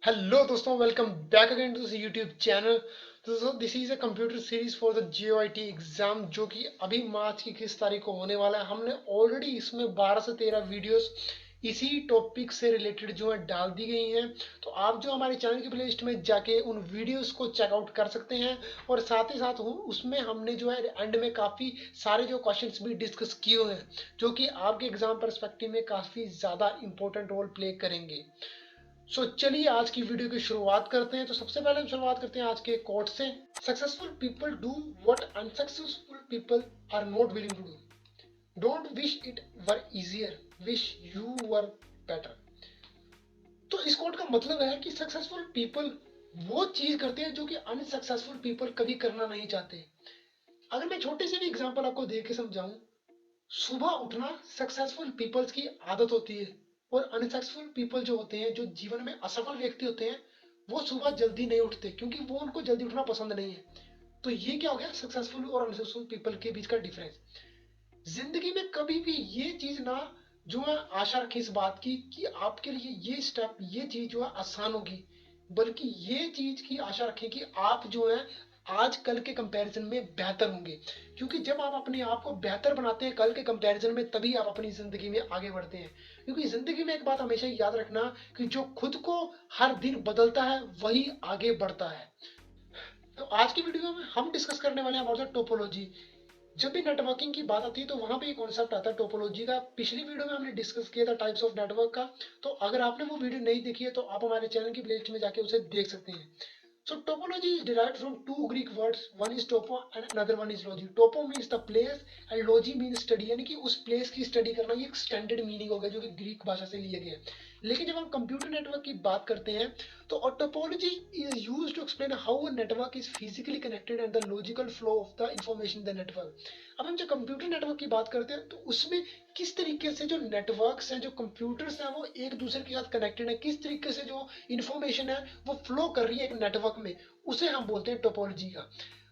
Hello दोस्तों, welcome back again to this YouTube channel. दोस्तों, this is a computer series for the JOIT exam जो कि अभी मार्च की 21 तारीख को होने वाला है। हमने ऑलरेडी इसमें 12 से 13 वीडियोस इसी टॉपिक से रिलेटेड जो है डाल दी गई हैं। तो आप जो हमारे चैनल की प्लेलिस्ट में जाके उन वीडियोस को चेकआउट कर सकते हैं। और साथ ही साथ उसमें हमने जो है एंड में काफ़ी सारे जो क्वेश्चंस भी डिस्कस किए हुए हैं जो कि आपके एग्जाम परस्पेक्टिव में काफ़ी ज़्यादा इंपॉर्टेंट रोल प्ले करेंगे। चलिए आज की वीडियो की शुरुआत करते हैं। तो सबसे पहले हम शुरुआत करते हैं आज के कोट से। Successful people do what unsuccessful people are not willing to do. Don't wish it were easier, wish you were better. तो इस कोट का मतलब है कि सक्सेसफुल पीपल वो चीज करते हैं जो कि अनसक्सेसफुल पीपल कभी करना नहीं चाहते। अगर मैं छोटे से भी एग्जांपल आपको दे के समझाऊं, सुबह उठना सक्सेसफुल पीपल्स की आदत होती है। और अनसक्सेसफुल पीपल जो होते हैं, जो जीवन में असफल व्यक्ति होते हैं, वो सुबह जल्दी नहीं उठते क्योंकि वो उनको जल्दी उठना पसंद नहीं है। तो ये क्या हो गया सक्सेसफुल और अनसक्सेसफुल पीपल के बीच का डिफरेंस। जिंदगी में कभी भी ये चीज ना जो है आशा रखें इस बात की कि आपके लिए ये स्टेप ये चीज जो है आसान होगी, बल्कि ये चीज की आशा रखें कि आप जो है आज कल के कंपैरिजन में बेहतर होंगे। क्योंकि जब आप अपने आप को बेहतर बनाते हैं कल के कंपैरिजन में, तभी आप अपनी जिंदगी में आगे बढ़ते हैं। क्योंकि जिंदगी में एक बात हमेशा याद रखना कि जो खुद को हर दिन बदलता है वही आगे बढ़ता है। तो आज की वीडियो में हम डिस्कस करने वाले हैं अबाउट द टोपोलॉजी। जब भी नेटवर्किंग की बात आती है तो वहां पे एक कॉन्सेप्ट आता है टोपोलॉजी का। पिछली वीडियो में हमने डिस्कस किया था टाइप्स ऑफ नेटवर्क का। तो अगर आपने वो वीडियो नहीं देखी है तो आप हमारे चैनल की प्लेलिस्ट में जाके उसे देख सकते हैं। So topology is derived from two Greek words. One is topo and another one is logy. Topo means the place and logy means study, यानी कि उस प्लेस की स्टडी करना। ये एक स्टैंडर्ड मीनिंग हो गया जो कि ग्रीक भाषा से लिया गया है। लेकिन जब हम कंप्यूटर नेटवर्क की बात करते हैं तो topology is use to explain how a network is physically connected and the logical flow of the information the network. अब हम जब कंप्यूटर नेटवर्क की बात करते हैं तो उसमें किस तरीके से जो नेटवर्क्स हैं, जो कंप्यूटर्स हैं, वो एक दूसरे के साथ कनेक्टेड है, किस तरीके से जो इंफॉर्मेशन है वो फ्लो कर रही है एक नेटवर्क में, उसे हम बोलते हैं टोपोलॉजी का।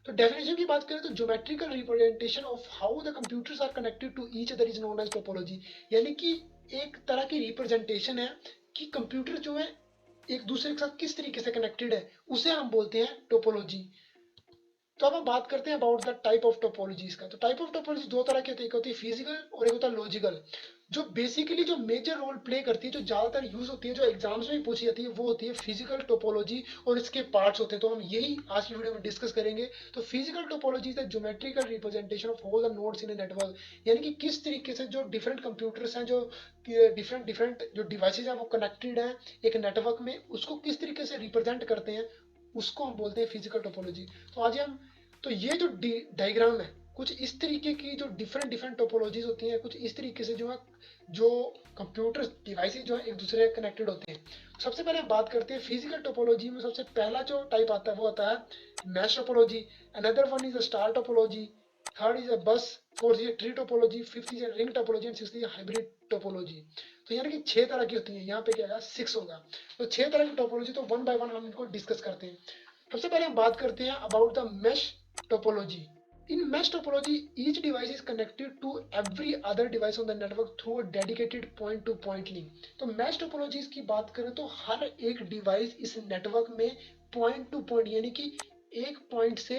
तो डेफिनेशन की बात करें तो geometrical representation of how the computers are connected to each other is known as topology. यानी कि एक तरह की रिप्रेजेंटेशन है कि कंप्यूटर जो है एक दूसरे के साथ किस तरीके से कनेक्टेड है, उसे हम बोलते हैं टोपोलॉजी। तो अब हम बात करते हैं about the type of topologies का। तो टाइप ऑफ टोपोलॉजी दो तरह की होती है, एक होती है फिजिकल और एक होता है लॉजिकल। जो बेसिकली जो मेजर रोल प्ले करती है, जो ज्यादातर यूज होती है, जो एग्जाम्स में पूछी जाती है, वो होती है फिजिकल टोपोलॉजी और इसके पार्ट्स होते हैं। तो हम यही आज की वीडियो में डिस्कस करेंगे। तो physical topology is the geometrical representation of all the nodes in a network. यानी कि किस तरीके से जो डिफरेंट कंप्यूटर्स हैं, जो डिफरेंट डिफरेंट जो डिवाइसेज हैं वो कनेक्टेड हैं एक नेटवर्क में, उसको किस तरीके से रिप्रेजेंट करते हैं, उसको हम बोलते हैं फिजिकल टोपोलॉजी। तो आज हम तो ये जो डायग्राम है, कुछ इस तरीके की जो डिफरेंट डिफरेंट टोपोलॉजीज होती हैं, कुछ इस तरीके से जो है जो कंप्यूटर डिवाइसेज जो है एक दूसरे से कनेक्टेड होते हैं। सबसे पहले हम बात करते हैं फिजिकल टोपोलॉजी में। सबसे पहला जो टाइप आता है वो आता है mesh topology. Another one is a star topology. Third is a bus. Fourth is tree topology. Fifth is ring topology and sixth is hybrid topology. तो यानी कि 6 तरह की होती है, यहाँ पे क्या है 6 होगा। तो 6 तरह की टोपोलॉजी, तो वन बाय वन हम इनको डिस्कस करते हैं। सबसे पहले हम बात करते हैं about the mesh topology. In mesh topology, each device is connected to every other device on the network through a dedicated point-to-point link. तो mesh topologies की बात करें तो हर एक डिवाइस इस नेटवर्क में पॉइंट टू पॉइंट यानी कि एक पॉइंट से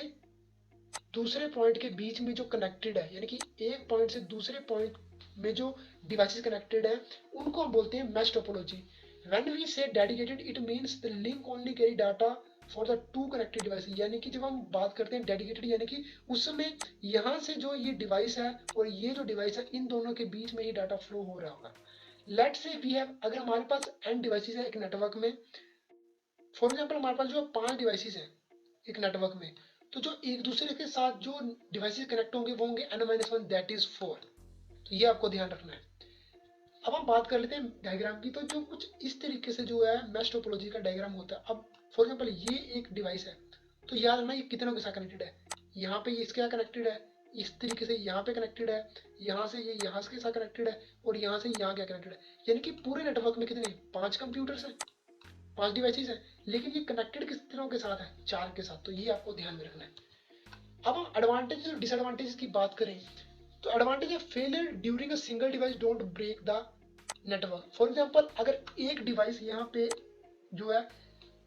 दूसरे पॉइंट के बीच में जो कनेक्टेड है, यानी कि एक पॉइंट से दूसरे पॉइंट में जो डिवाइसेस कनेक्टेड है, उनको हम बोलते हैं मैश टोपोलॉजी। व्हेन वी से dedicated it means the link only carry data for the two connected devices. यानी कि जब हम बात करते हैं डेडिकेटेड, यानी कि उस समय यहाँ से जो ये डिवाइस है और ये जो डिवाइस है, इन दोनों के बीच में ही डाटा फ्लो हो रहा होगा। लेट्स से वी हैव, अगर हमारे पास एन डिवाइसेस है एक नेटवर्क में, फॉर एग्जाम्पल हमारे पास जो 5 डिवाइसेस हैं एक नेटवर्क में, तो जो एक दूसरे के साथ जो डिवाइसेस कनेक्ट होंगे वो होंगे n-1, दैट इज 4। तो ये आपको ध्यान रखना है। अब हम बात कर लेते हैं डायग्राम की। तो जो कुछ इस तरीके से जो है मैश टोपोलॉजी का डायग्राम होता है। अब फॉर एग्जाम्पल ये एक डिवाइस है, तो याद रखना ये कितनों के साथ कनेक्टेड है। यहाँ पे ये इसके साथ कनेक्टेड है, इस तरीके से यहाँ पे कनेक्टेड है, यहाँ से ये यहाँ के साथ कनेक्टेड है, और यहाँ से यहाँ क्या कनेक्टेड है। यानी कि पूरे नेटवर्क में कितने 5 कंप्यूटर्स हैं, 5 डिवाइसेस हैं। लेकिन ये कनेक्टेड किस तरह के साथ है, 4 के साथ। तो ये आपको ध्यान में रखना है। अब हम एडवांटेज और डिसएडवांटेज की बात करें तो एडवांटेज है failure during a single device don't break the network. For example अगर एक डिवाइस यहाँ पे जो है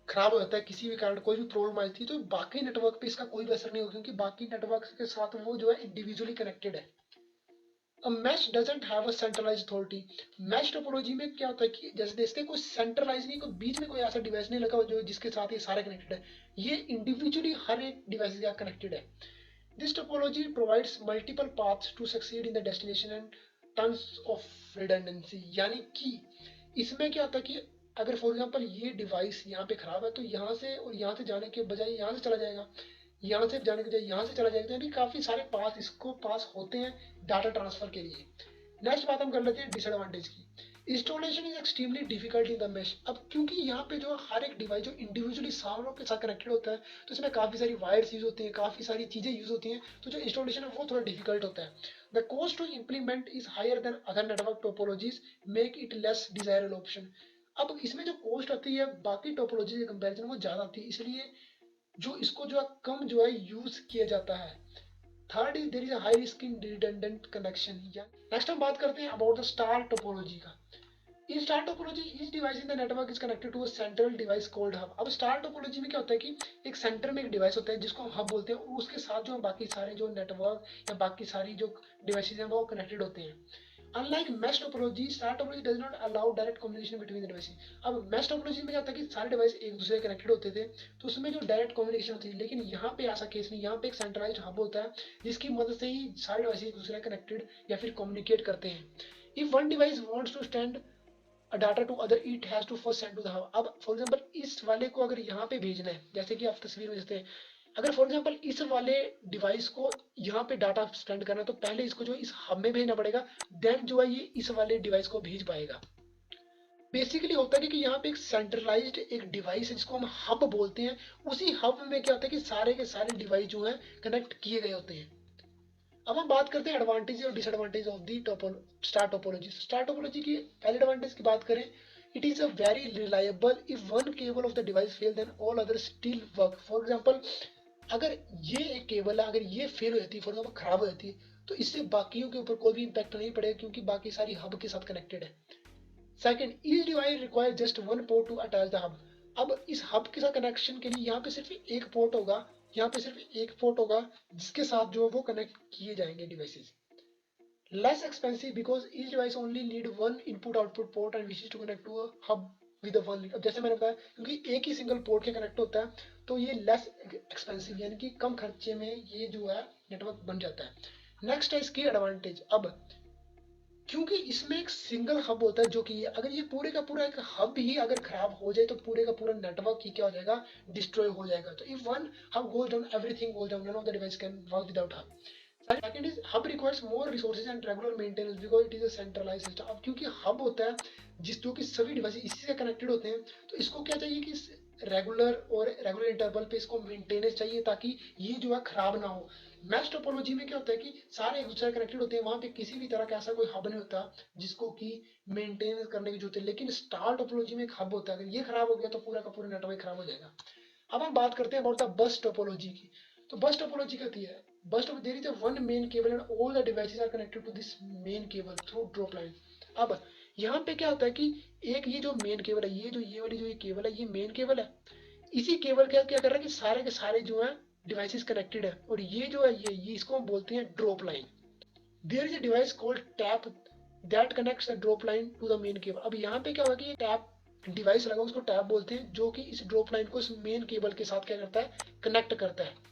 खराब हो जाता है किसी भी कारण, कोई भी प्रॉब्लम आई थी, तो बाकी नेटवर्क पे इसका कोई भी असर नहीं होगा क्योंकि बाकी नेटवर्क के साथ वो जो है इंडिविजुअली कनेक्टेड है। A mesh doesn't have a centralized authority। mesh topology में क्या होता है कि जैसे देखते हैं कोई सेंट्रलाइज नहीं, कोई बीच में कोई ऐसा डिवाइस नहीं लगा हुआ जो जिसके साथ ये सारे कनेक्टेड है, ये इंडिविजुअली हर एक डिवाइस के साथ कनेक्टेड है। This topology provides multiple paths to succeed in the destination and tons of redundancy. यानी कि इसमें क्या होता है कि अगर फॉर एग्जांपल ये डिवाइस यहाँ पे खराब है तो यहाँ से और यहाँ से जाने के बजाय यहाँ से चला जाएगा, यहाँ से जाने के बजाय यहाँ से चला जाएगा, यानी काफी सारे पास इसको पास होते हैं डाटा ट्रांसफर के लिए। नेक्स्ट बात हम कर लेते हैं डिसएडवांटेज की। Installation is extremely difficult in the mesh. अब क्योंकि यहाँ पे जो हर एक डिवाइस जो इंडिविजुअली सारों के साथ कनेक्टेड होता है तो इसमें काफी सारी वायर्स यूज होती हैं, काफी सारी चीजें यूज होती हैं, तो जो इंस्टॉलेशन है वो थोड़ा डिफिकल्ट होता है। The cost to implement is higher than other network topologies make it less desirable option. अब इसमें जो कॉस्ट आती है बाकी टोपोलॉजी के कंपेरिजन वो ज्यादा आती है, इसलिए जो इसको जो है कम जो है यूज किया जाता है। Third is there is a high risk in redundant connection. Next हम बात करते हैं अबाउट द स्टार टोपोलॉजी का। In star topology, each device in the network is connected to a central device called hub। अब star topology में क्या होता है कि एक सेंटर में एक डिवाइस होता है जिसको हम हब बोलते हैं, और उसके साथ जो बाकी सारे जो नेटवर्क या बाकी सारी जो डिवाइसेज हैं वो कनेक्टेड होते हैं। Unlike mesh topology, star topology does not allow direct communication between the devices. अब मैश टोपोलॉजी में क्या होता है कि सारे डिवाइस एक दूसरे से कनेक्टेड होते थे तो उसमें जो डायरेक्ट कम्युनिकेशन होती है, लेकिन यहाँ पे ऐसा केस नहीं, यहाँ पे एक सेंट्रलाइज्ड हब होता है जिसकी मदद से ही सारे डिवाइस एक दूसरे कनेक्टेड या फिर कम्युनिकेट करते हैं। If one device wants to stand data to other it has to first send to the hub. अब फॉर एग्जांपल इस वाले को अगर यहाँ पे भेजना है, जैसे कि आप तस्वीर में देखते हैं, अगर फॉर एग्जांपल इस वाले डिवाइस को यहाँ पे डाटा सेंड करना है तो पहले इसको जो इस हब में भेजना पड़ेगा, देन जो है ये इस वाले डिवाइस को भेज पाएगा। बेसिकली होता है कि यहाँ पे एक सेंट्रलाइज्ड एक डिवाइस है जिसको हम हब बोलते हैं, उसी हब में क्या होता है कि सारे के सारे डिवाइस जो है कनेक्ट किए गए होते हैं। अब हम बात करते हैं एडवांटेज और disadvantage of the star topology. Star topology की पहले एडवांटेज की बात करें, it is a very reliable. If one cable of the device fail then all other still work. For example अगर ये एक केबल है, अगर ये फेल हो जाती है, फॉर एग्जांपल खराब हो जाती है, तो इससे बाकियों के ऊपर कोई भी इम्पैक्ट नहीं पड़ेगा क्योंकि बाकी सारी हब के साथ कनेक्टेड है। Second, each device require just one port to attach the hub. अब इस हब के साथ कनेक्शन के लिए यहाँ पे सिर्फ एक पोर्ट होगा, यहाँ पे सिर्फ एक पोर्ट होगा जिसके साथ जो वो कनेक्ट किए जाएंगे devices. Less expensive because each device only need one input output port and wishes to connect to a hub with one link. अब जैसे मैंने बताया क्योंकि एक ही सिंगल पोर्ट के कनेक्ट होता है तो ये लेस एक्सपेंसिव यानी कि कम खर्चे में ये जो है नेटवर्क बन जाता है। नेक्स्ट है इसकी एडवांटेज। अब क्योंकि इसमें एक सिंगल हब होता है जो कि अगर ये पूरे का पूरा एक हब ही अगर खराब हो जाए तो पूरे का पूरा नेटवर्क ही क्या हो जाएगा, डिस्ट्रॉय हो जाएगा। तो if one hub goes down everything goes down, none of the device can work without hub. Second is hub requires more resources and regular maintenance because it is a centralized system. अब क्योंकि hub होता है जिस जो कि सभी device इसी से कनेक्टेड होते हैं तो इसको क्या चाहिए कि रेगुलर इंटरवल पे इसको मेंटेनेंस चाहिए ताकि ये जो है खराब ना हो। मैश टोपोलॉजी में क्या होता है कि सारे एक दूसरे कनेक्टेड होते हैं, वहां पे किसी भी तरह का ऐसा कोई हब नहीं होता जिसको कि मेंटेन करने की जरूरत है। लेकिन स्टार टोपोलॉजी में एक हब होता है, अगर ये खराब हो गया तो पूरा का पूरा नेटवर्क खराब हो जाएगा। अब हम बात करते हैं अबाउट द बस टोपोलॉजी की। तो बस टोपोलॉजी कहती है बस there is a one main cable and all the devices are connected to this main cable through drop line. अब यहाँ पे क्या होता है कि एक ये जो मेन केबल है, ये जो ये वाली जो ये केबल है, ये मेन केबल है। इसी केबल का क्या कर रहा है कि सारे के सारे जो है डिवाइसेस कनेक्टेड है, और ये जो है ये इसको हम बोलते हैं drop line. There is a device called tap that connects the drop line to the main cable. अब यहाँ पे क्या होगा कि ये टैप डिवाइस लगा उसको टैप बोलते हैं जो कि इस ड्रॉप लाइन को इस मेन केबल के साथ क्या करता है, कनेक्ट करता है।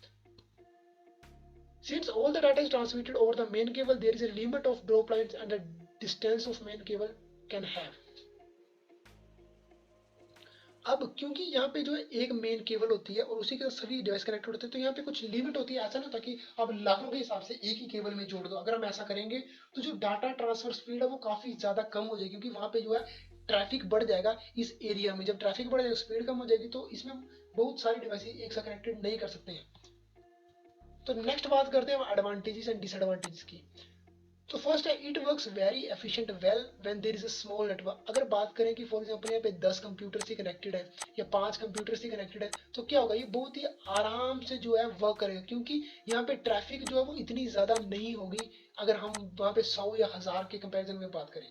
Since all the data is transmitted over the main cable, there is a limit of drop lines and the distance of main cable can have। अब क्योंकि यहाँ पे जो है एक मेन केबल होती है और उसी के साथ सभी डिवाइस कनेक्टेड होते हैं तो यहाँ पे कुछ लिमिट होती है। ऐसा नहीं होता कि आप लाखों के हिसाब से एक ही केबल में जोड़ दो। अगर हम ऐसा करेंगे तो जो डाटा ट्रांसफर स्पीड है वो काफी ज्यादा कम हो जाएगी क्योंकि वहां पे जो है ट्रैफिक बढ़ जाएगा इस एरिया में। जब ट्रैफिक बढ़ जाएगा स्पीड कम हो जाएगी तो इसमें बहुत सारी डिवाइस एक साथ कनेक्टेड नहीं कर सकते हैं। तो नेक्स्ट बात करते हैं हम एडवांटेजेस एंड डिसएडवांटेजेस की। तो फर्स्ट है it works very efficient well when there is a small network. अगर बात करें कि फॉर एग्जांपल यहाँ पे 10 कंप्यूटर से कनेक्टेड है या 5 कंप्यूटर से कनेक्टेड है तो क्या होगा, ये बहुत ही आराम से जो है वर्क करेगा क्योंकि यहाँ पे ट्रैफिक जो है वो इतनी ज्यादा नहीं होगी अगर हम वहाँ पे 100 या 1000 के कंपैरिजन में बात करें।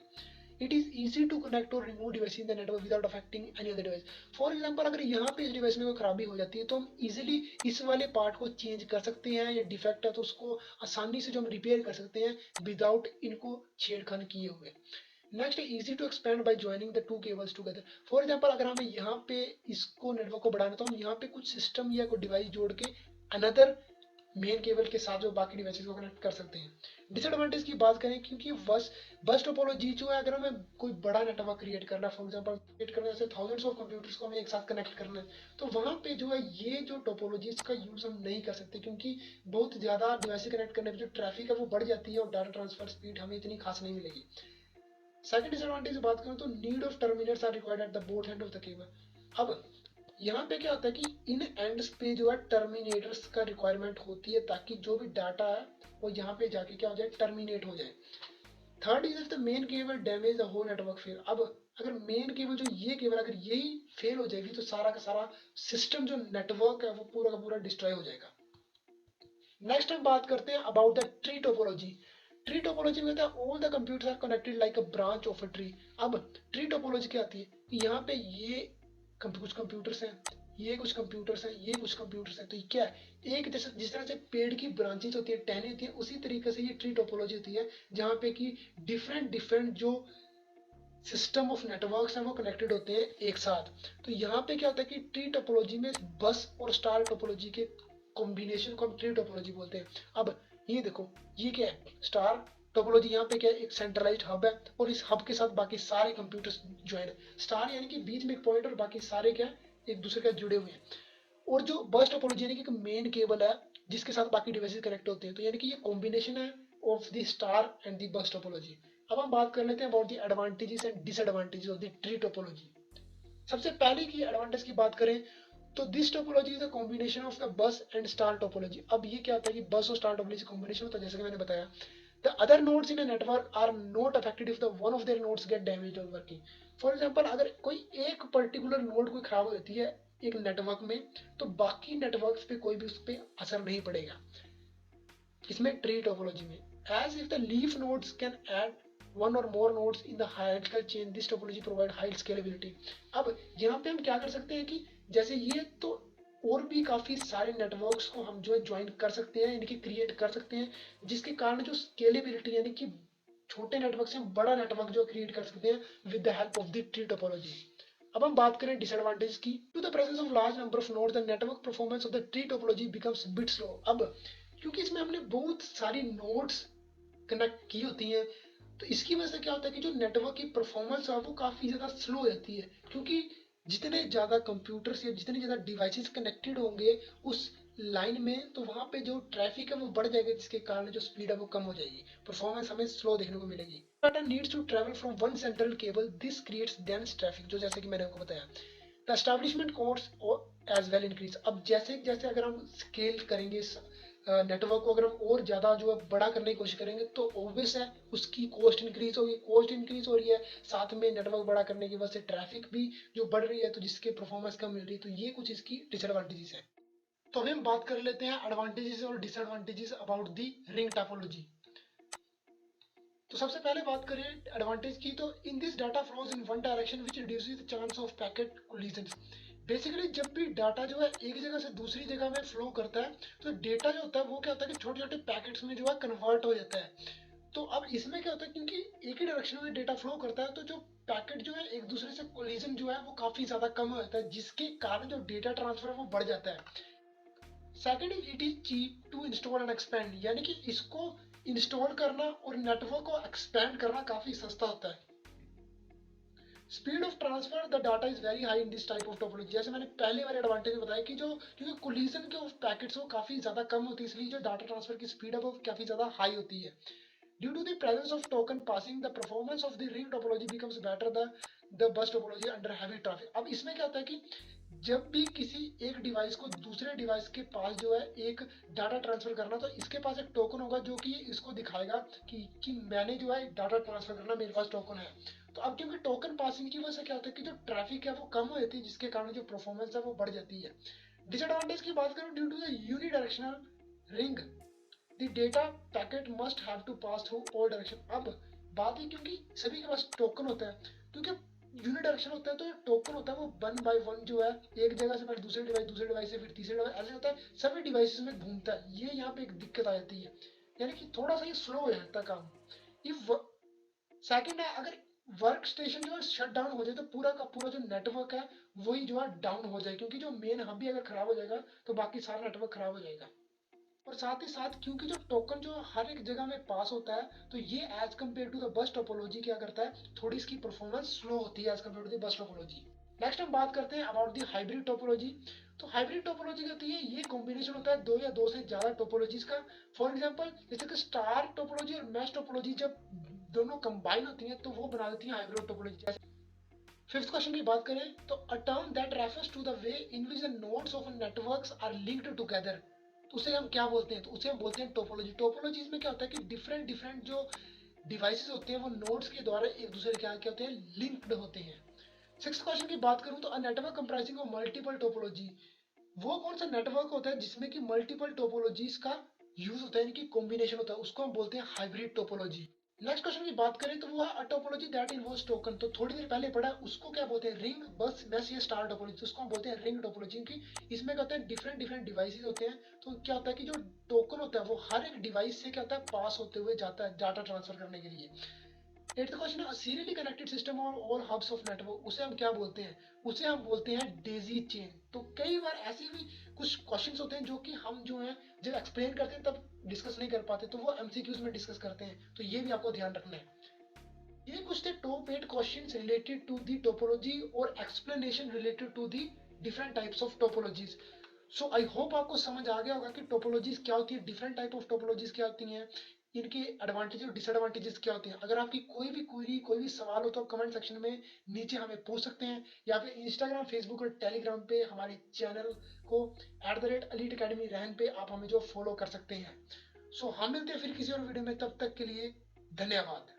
It is easy to connect और remove device in the network without affecting any other device. For example अगर यहाँ पे इस डिवाइस में कोई खराबी हो जाती है तो हम इजीली इस वाले पार्ट को चेंज कर सकते हैं, या डिफेक्ट है तो उसको आसानी से जो हम रिपेयर कर सकते हैं विदाउट इनको छेड़खानी किए हुए। नेक्स्ट है easy to expand by joining the two cables together. For example अगर हमें यहाँ पे इसको नेटवर्क को बढ़ाना तो हम यहाँ पे कुछ सिस्टम या कोई डिवाइस जोड़ के अनदर मेन केबल के साथ जो बाकी डिवाइसेस को कनेक्ट कर सकते हैं। डिसएडवांटेज की बात करें, क्योंकि बस टोपोलॉजी जो है, अगर हमें कोई बड़ा नेटवर्क क्रिएट करना है, फॉर एग्जांपल क्रिएट करना है जैसे थाउजेंड्स ऑफ कंप्यूटर्स को हमें एक साथ कनेक्ट करना है, तो वहाँ पे जो है ये जो टोपोलॉजी इसका यूज हम नहीं कर सकते, क्योंकि बहुत ज़्यादा डिवाइस कनेक्ट करने पर जो ट्रैफिक है वो बढ़ जाती है और डाटा ट्रांसफर स्पीड हमें इतनी खास नहीं मिलेगी। सेकंड डिसएडवांटेज बात करूँ तो need of terminates are required at the both end of the cable. अब यहाँ पे क्या होता है कि इन एंड्स पे जो है टर्मिनेटर्स का रिक्वायरमेंट होती है, ताकि जो भी डाटा है वो यहाँ पे जाके क्या हो जाए, टर्मिनेट हो जाए। Third is the main cable damage the whole network fail. अब अगर मेन केबल जो ये केबल अगर यही फेल हो जाएगी तो सारा का सारा सिस्टम जो नेटवर्क है वो पूरा का पूरा डिस्ट्रॉय हो जाएगा। नेक्स्ट हम बात करते हैं about the tree topology. Tree topology में होता है all the computers are connected like a branch of a tree. अब ट्री टोपोलॉजी क्या आती है कि यहाँ पे ये कुछ कंप्यूटर्स हैं, ये कुछ कंप्यूटर्स हैं, ये कुछ कंप्यूटर्स हैं, तो ये क्या है, एक जैसे जिस तरह से पेड़ की ब्रांचेज होती है, टहनी होती है, उसी तरीके से ये ट्री टोपोलॉजी होती है, जहाँ पे कि डिफरेंट डिफरेंट जो सिस्टम ऑफ नेटवर्क्स हैं वो कनेक्टेड होते हैं एक साथ। तो यहाँ पे क्या होता है कि ट्री टोपोलॉजी में बस और स्टार टोपोलॉजी के कॉम्बिनेशन को हम ट्री टोपोलॉजी बोलते हैं। अब ये देखो, ये क्या है, स्टार टोपोलॉजी, यहाँ पे क्या है, एक सेंट्रलाइज्ड हब है और इस हब के साथ बाकी सारे कंप्यूटर्स ज्वाइन है। स्टार यानी कि बीच में एक पॉइंट और बाकी सारे क्या है, एक दूसरे के जुड़े हुए हैं। और जो बस टोपोलॉजी यानी कि एक मेन केबल है जिसके साथ बाकी डिवाइसेस कनेक्ट होते हैं, तो यानी कि ये कॉम्बिनेशन है of the star and the bus topology. अब हम बात कर लेते हैं about the advantages and disadvantages of the tree topology. सबसे पहले की एडवांटेज की बात करें तो this topology is a combination of the bus and star topology. अब ये क्या होता है कि बस और स्टार टोपोलॉजी कॉम्बिनेशन होता है, जैसे कि मैंने बताया। The other nodes in a network are not affected if the one of their nodes get damaged और वर्किंग। फॉर एग्जांपल अगर कोई एक पर्टिकुलर नोड कोई खराब हो जाती है एक नेटवर्क में, तो बाकी नेटवर्क्स पे कोई भी उस पर असर नहीं पड़ेगा इसमें ट्री टोपोलॉजी में। As if the leaf nodes can add one or more nodes in the hierarchical chain, this topology provide high scalability। अब यहाँ पे हम क्या कर सकते हैं कि जैसे ये तो और भी काफी सारे नेटवर्क्स को हम जो है ज्वाइन कर सकते हैं, इनकी क्रिएट कर सकते हैं, जिसके कारण जो स्केलेबिलिटी यानी कि छोटे नेटवर्क से हम बड़ा नेटवर्क जो क्रिएट कर सकते हैं with the help of the tree topology. अब हम बात करें डिसएडवांटेज की। To the presence of large number of nodes the network performance of the tree topology becomes bit slow. अब क्योंकि इसमें हमने बहुत सारी नोड्स कनेक्ट की होती हैं, तो इसकी वजह से क्या होता है कि जो नेटवर्क की परफॉर्मेंस है वो काफ़ी ज़्यादा स्लो हो जाती है, क्योंकि जितने ज़्यादा कंप्यूटर्स या जितने ज़्यादा डिवाइसेस कनेक्टेड होंगे उस लाइन में, तो वहाँ पे जो ट्रैफिक है वो बढ़ जाएगा, जिसके कारण जो स्पीड है वो कम हो जाएगी, परफॉर्मेंस हमें स्लो देखने को मिलेगी। Data needs to travel from one central cable, this creates dense traffic, जो जैसे कि मैंने आपको बताया। The establishment cost as well increase. अब जैसे जैसे अगर हम स्केल करेंगे नेटवर्क को, अगर हम और ज़्यादा जो है बड़ा करने की कोशिश करेंगे तो ऑब्वियस है उसकी कॉस्ट इंक्रीज होगी, कॉस्ट इंक्रीज हो रही है, साथ में नेटवर्क बड़ा करने की वजह से ट्रैफिक भी जो बढ़ रही है, तो जिसके परफॉर्मेंस कम मिल रही है, तो ये कुछ इसकी डिसएडवांटेजेस है। तो अभी हम बात कर लेते हैं एडवांटेजेस और disadvantages about the ring topology. तो सबसे पहले बात करें एडवांटेज की, तो in this data flows in one direction which reduces the chance of packet collisions. Basically जब भी डाटा जो है एक जगह से दूसरी जगह में फ्लो करता है, तो डेटा जो होता है वो क्या होता है कि छोटे छोटे पैकेट्स में जो है कन्वर्ट हो जाता है। तो अब इसमें क्या होता है, क्योंकि एक ही डायरेक्शन में डेटा फ्लो करता है, तो जो पैकेट जो है एक दूसरे से कोलिजन जो है वो काफ़ी ज़्यादा कम हो जाता है, जिसके कारण जो डेटा ट्रांसफर है वो बढ़ जाता है। Second is it is cheap to install and expand, यानी कि इसको इंस्टॉल करना और नेटवर्क को एक्सपेंड करना काफ़ी सस्ता होता है। Speed of transfer the data is very high in this type of topology. जैसे मैंने पहले वाले एडवांटेज बताया कि जो क्योंकि कोलिजन के पैकेट्स वो काफ़ी ज़्यादा कम होती है, इसलिए जो डाटा ट्रांसफर की स्पीड है वो काफ़ी ज़्यादा हाई होती है। Due to the presence of token passing, the performance of the ring topology becomes better than the bus topology under heavy traffic। अब इसमें क्या होता है कि जब भी किसी एक डिवाइस को दूसरे डिवाइस के पास जो है एक डाटा ट्रांसफर करना, तो इसके पास एक टोकन होगा जो कि इसको दिखाएगा कि मैंने जो है डाटा ट्रांसफर करना, मेरे पास टोकन है। तो अब क्योंकि टोकन पासिंग की वजह से क्या होता है कि जो ट्रैफिक है वो कम हो जाती है, जिसके कारण जो परफॉर्मेंस है वो बढ़ जाती है। डिसएडवांटेज की बात करूँ, due to the unidirectional ring the data packet must have to pass through all direction। अब बात है क्योंकि सभी के पास टोकन होता है, क्योंकि यूनिडायरेक्शन होता है तो टोकन होता है वो 1 by 1 जो है एक जगह से पहले दूसरे डिवाइस से फिर तीसरे डिवाइस ऐसे होता है, सभी डिवाइसेस में घूमता है। ये यहाँ पे एक दिक्कत आ जाती है, यानी कि थोड़ा सा ये स्लो हो जाता है काम। इफ सेकंड है, अगर वर्क स्टेशन जो है शट डाउन हो जाए तो पूरा का पूरा जो नेटवर्क है वही जो है डाउन हो जाए, क्योंकि जो मेन हब भी अगर खराब हो जाएगा तो बाकी सारा नेटवर्क खराब हो जाएगा। और साथ ही साथ क्योंकि जो टोकन जो हर एक जगह में पास होता है तो ये as compare to the bus topology क्या करता है, थोड़ी इसकी परफॉर्मेंस स्लो होती है as compare to the bus topology. Next हम बात करते हैं अबाउट द हाइब्रिड टोपोलॉजी। तो हाइब्रिड टोपोलॉजी कहती है ये कॉम्बिनेशन होता है दो या दो से ज्यादा टोपोलॉजीज का। फॉर एग्जांपल जैसे कि स्टार टोपोलॉजी और मैश टोपोलॉजी जब दोनों कंबाइन होती हैं तो वो बना देती हैं हाइब्रिड टोपोलॉजी। जैसे फिफ्थ क्वेश्चन की बात करें तो a term that refers to the way in which the nodes of networks are linked together, तो उसे हम क्या बोलते हैं, तो उसे हम बोलते हैं टोपोलॉजी। टोपोलॉजी में क्या होता है कि डिफरेंट डिफरेंट जो डिवाइसेस होते हैं वो नोड्स के द्वारा एक दूसरे के क्या होते हैं, लिंक्ड होते हैं। सिक्स क्वेश्चन की बात करूं तो a network comprising of multiple topology, वो कौन सा नेटवर्क होता है जिसमें कि मल्टीपल टोपोलॉजीज का यूज होता है, यानी कि कॉम्बिनेशन होता है, उसको हम बोलते हैं हाइब्रिड टोपोलॉजी। नेक्स्ट क्वेश्चन की बात करें तो वो है टोपोलॉजी दैट इन्वॉल्व्स टोकन, तो थोड़ी देर पहले पढ़ा उसको क्या बोलते हैं, रिंग बस बस ये स्टार टोपोलॉजी, उसको हम बोलते हैं रिंग टोपोलॉजी, क्योंकि इसमें क्या होता है डिफरेंट डिफरेंट डिवाइसेस होते हैं। तो क्या होता है कि जो टोकन होता है वो हर एक डिवाइस से क्या होता है पास होते हुए जाता है डाटा ट्रांसफर करने के लिए। At the question serially connected system और ऑल हब्स ऑफ नेटवर्क, उसे हम क्या बोलते हैं, उसे हम बोलते हैं डेजी चेन। तो कई बार ऐसे भी कुछ क्वेश्चंस होते हैं जो कि हम जो है जब एक्सप्लेन करते हैं तब डिस्कस नहीं कर पाते, तो वो एमसीक्यूज में डिस्कस करते हैं, तो ये भी आपको ध्यान रखना है। ये कुछ थे top 8 questions related to the topology और explanation related to the different types of topologies. So I hope आपको समझ आ गया होगा कि टोपोलॉजीज क्या होती है, डिफरेंट टाइप ऑफ टोपोलॉजीज क्या होती हैं, इनके एडवांटेज और डिसएडवांटेजेस क्या होते हैं। अगर आपकी कोई भी क्वेरी कोई भी सवाल हो तो कमेंट सेक्शन में नीचे हमें पूछ सकते हैं, या फिर इंस्टाग्राम फेसबुक और टेलीग्राम पे हमारे चैनल को @elite academy रहन पे आप हमें जो फॉलो कर सकते हैं। सो हम मिलते हैं फिर किसी और वीडियो में, तब तक के लिए धन्यवाद।